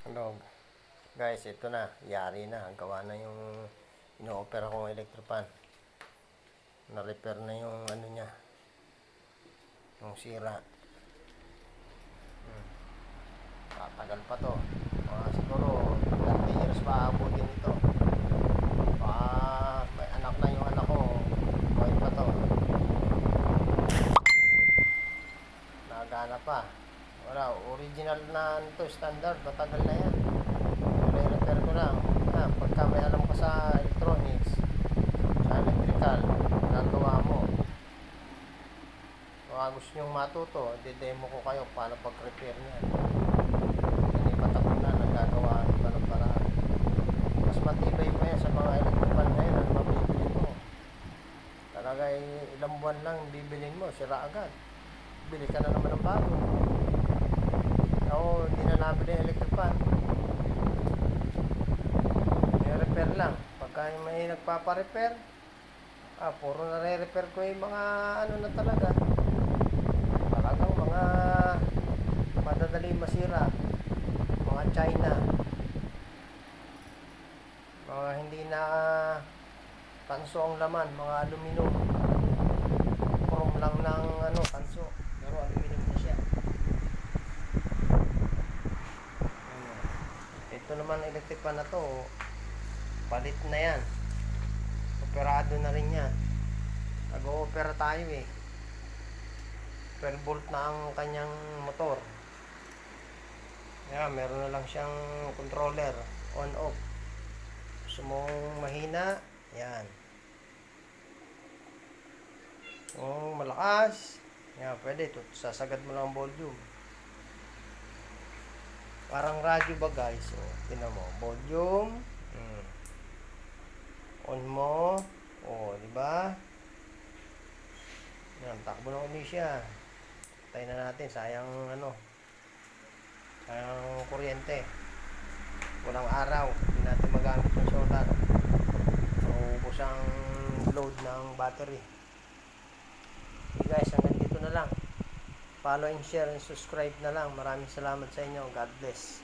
Ano, guys, ito na. Yari na. Gawa na yung ino-opera kong electric fan. Na-repair na yung ano niya. Yung sira. Tatagal pa to. Siguro 30 years pa abutin ito. May anak na yung anak ko. Buhay pa to. Nagana pa. Wala, original na ito, standard, matagal na yan. Re-repair ko lang. Pagka may alam ka sa electronics, sa electrical, nagawa mo. Kung gusto nyong matuto, demo ko kayo paano pag-repair niyan. Inipat ako na, nagagawa iba ng paraan. Mas matibay pa yan sa mga electrical na yan, ang mabibili mo. Talaga ilang buwan lang bibilin mo, sira agad. Bili ka na naman ng bago. Ako, hindi na nabili yung electric fan. I-repair lang. Pagka may nagpapa-repair, puro na re-repair ko yung mga ano na talaga. Talagang mga madadali masira. Mga China. Mga hindi na kanso ang laman. Mga aluminum. Chrome lang ng ano, kanso. Pero aluminum na siya. Ito naman electric fan na to, palit na yan. Operado na rin yan. Nag-o-opera tayo eh. 12 volt na ang kanyang motor. Yan, meron na lang siyang controller, on off. Gusto mong mahina, yan. Kung malakas, yan, pwede ito. Sasagad mo lang ang volume. Parang radyo ba guys? So, tingnan mo, volume. On mo. Di ba? Yan, takbo na uli siya. Tayo na natin, sayang ano. Sayang kuryente. Walang araw, hindi natin magamit ng solar. Maubos ang load ng battery. Okay guys, hanggang dito na lang. Follow and share and subscribe na lang. Maraming salamat sa inyo. God bless.